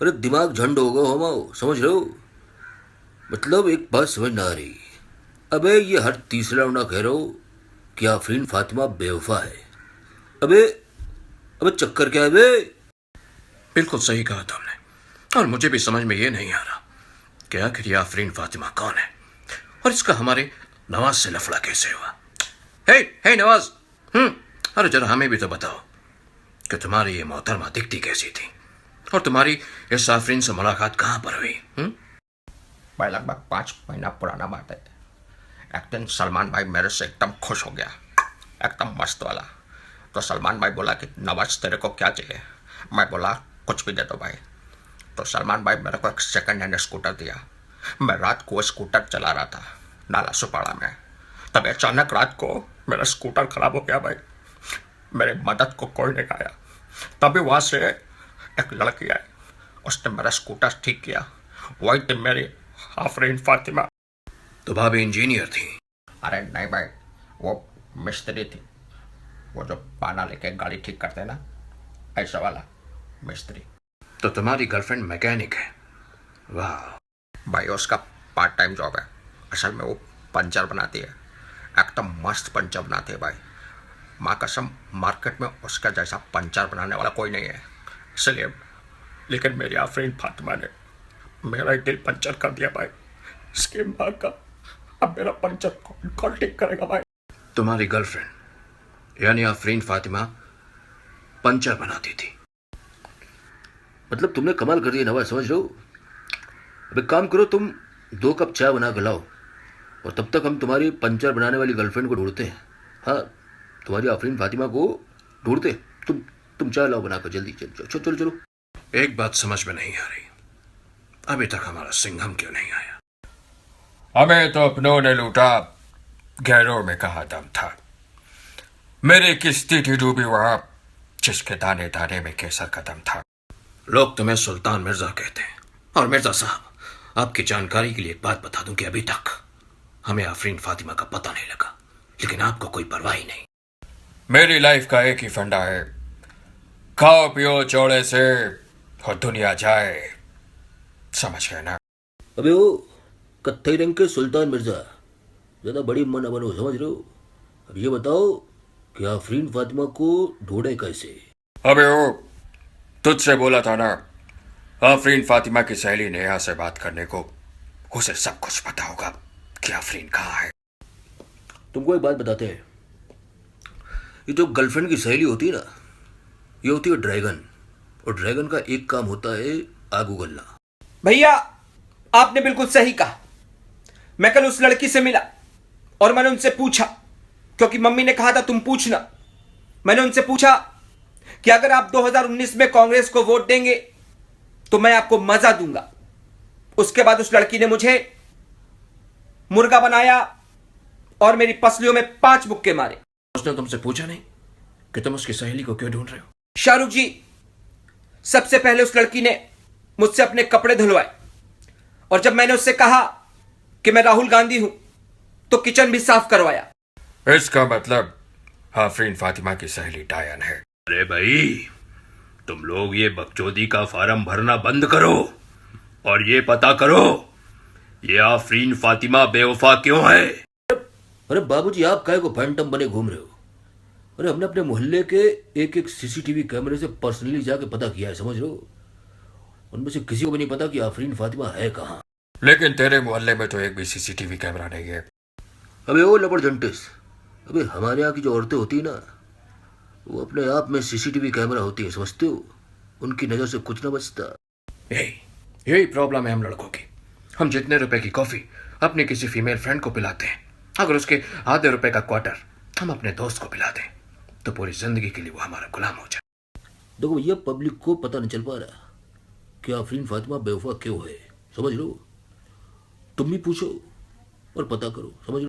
अरे दिमाग झंड होगा हमाओ, समझ रहे हो? मतलब एक बात समझ ना आ रही। अबे ये हर तीसरा लौंडा कह रहे हो कि आफरीन फातिमा बेवफा है। अबे अबे चक्कर क्या है बे? बिल्कुल सही कहा तुमने, और मुझे भी समझ में ये नहीं आ रहा कि आखिर ये आफरीन फातिमा कौन है और इसका हमारे नवाज से लफड़ा कैसे हुआ। हे हे नवाज, अरे जरा हमें भी तो बताओ कि तुम्हारी ये मोहतरमा दिखती कैसी थी और तुम्हारी इस आफरीन से मुलाकात कहां पर हुई। भाई लगभग 5 महीना पुराना बात है। एक दिन सलमान भाई मेरे से एकदम खुश हो गया, एकदम मस्त वाला। तो सलमान भाई बोला कि नवाज तेरे को क्या चाहिए? मैं बोला कुछ भी दे दो भाई। तो सलमान भाई मेरे को एक सेकंड हैंड स्कूटर दिया। मैं रात को स्कूटर चला रहा था नाला सुपाड़ा में, तब अचानक रात को मेरा स्कूटर खराब हो गया भाई। मेरे मदद को कोई नहीं आया। तभी वहाँ से एक लड़की आई, उसने मेरा स्कूटर ठीक किया। वही थी मेरी आफरीन फातिमा। तो भाभी इंजीनियर थी? अरे नहीं भाई, वो मिस्त्री थी। वो जो पाना लेके गाड़ी ठीक करते हैं ना, ऐसा वाला मिस्त्री। तो तुम्हारी गर्लफ्रेंड मैकेनिक है? वाह भाई उसका पार्ट टाइम जॉब है। असल में वो पंचर बनाती है, एकदम मस्त पंचर बनाती है भाई। माँ कसम, मार्केट में उसका जैसा पंचर बनाने वाला कोई नहीं है। इसलिए लेकिन मेरी आफरीन फातिमा ने मेरा ही दिल पंचर कर दिया भाई। इसके माँ का अब मेरा पंचर कौन ठीक करेगा भाई? तुम्हारी गर्लफ्रेंड यानी आफरीन फातिमा पंचर बनाती थी? मतलब तुमने कमाल कर दिया नवाज, समझ रहे हो? अब एक काम करो, तुम 2 कप चाय बना कर लाओ और तब तक हम तुम्हारी पंचर बनाने वाली गर्लफ्रेंड को ढूंढते हैं। हाँ, तुम्हारी आफरीन फातिमा को ढूंढते। तुम चाय लाओ बनाकर, जल्दी चलो चलो चलो चलो। एक बात समझ में नहीं आ रही, अभी तक हमारा सिंघम क्यों नहीं आया? हमें तो अपनों ने लूटा, गैरों में कहा दम था। मेरी किस्ती थी डूबी वहां, जिसके दाने दाने में केसर का दम था। लोग तुम्हें सुल्तान मिर्जा कहते हैं। और मिर्जा साहब, आपकी जानकारी के लिए एक बात बता दूं कि अभी तक हमें आफरीन फातिमा का पता नहीं लगा, लेकिन आपको कोई परवाह ही नहीं। मेरी लाइफ का एक ही फंडा है, खाओ पियो चौड़े से और दुनिया जाए। समझ गए ना? अबे वो कत्थई रंग के सुल्तान मिर्जा, ज़्यादा बड़ी मन बनो, समझ रहे हो? अब ये बताओ कि आफरीन फातिमा को ढूंढे कैसे? अबे ओ, तुझसे बोला था ना, आफरीन फातिमा की सहेली नेहा से बात करने को। उसे सब कुछ पता होगा कि आफरीन कहाँ है। तुमको एक बात बताते हैं। ये जो गर्लफ्रेंड की सहेली होती है ना, ये होती है ड्रैगन। और ड्रैगन का एक काम होता है आग उगलना। भैया, आपने बिल्कुल सही कहा। मैं कल उस लड़की से मिला और मैंने उनसे पूछा, क्योंकि मम्मी ने कहा था तुम पूछना। मैंने उनसे पूछा कि अगर आप 2019 में कांग्रेस को वोट देंगे तो मैं आपको मजा दूंगा। उसके बाद उस लड़की ने मुझे मुर्गा बनाया और मेरी पसलियों में 5 मुक्के मारे। उसने तुमसे पूछा नहीं कि तुम उसकी सहेली को क्यों ढूंढ रहे हो? शाहरुख जी, सबसे पहले उस लड़की ने मुझसे अपने कपड़े धुलवाए और जब मैंने उससे कहा कि मैं राहुल गांधी हूं तो किचन भी साफ करवाया। इसका मतलब आफरीन फातिमा की सहेली डायन है। अरे भाई, तुम लोग ये बकचोदी का फार्म भरना बंद करो और ये पता करो ये आफरीन फातिमा बेवफा क्यों है। अरे बाबूजी, आप काहे को फैंटम बने घूम रहे हो? अरे हमने अपने मोहल्ले के एक एक सीसीटीवी कैमरे से पर्सनली जाके पता किया है, समझ रहे हो? उनमें से किसी को भी नहीं पता कि आफरीन फातिमा है कहाँ। लेकिन तेरे मोहल्ले में तो एक भी सीसीटीवी कैमरा नहीं है। अबे ओ लबड़जंटिस, अबे हमारे यहाँ की जो औरतें होती है ना, वो अपने आप में सीसीटीवी कैमरा होती है, समझते हो? उनकी नज़र से कुछ ना बचता। यही प्रॉब्लम है हम लड़कों की। हम जितने रुपए की कॉफी अपनी किसी फीमेल फ्रेंड को पिलाते हैं, अगर उसके आधे रुपए का क्वार्टर हम अपने दोस्त को पिला दें तो पूरी जिंदगी के लिए वो हमारा गुलाम हो जाए। देखो भैया, पब्लिक को पता नहीं चल पा रहा कि आफरीन फातिमा बेवफा क्यों है, समझ लो? तुम भी पूछो और पता करो, समझ लो?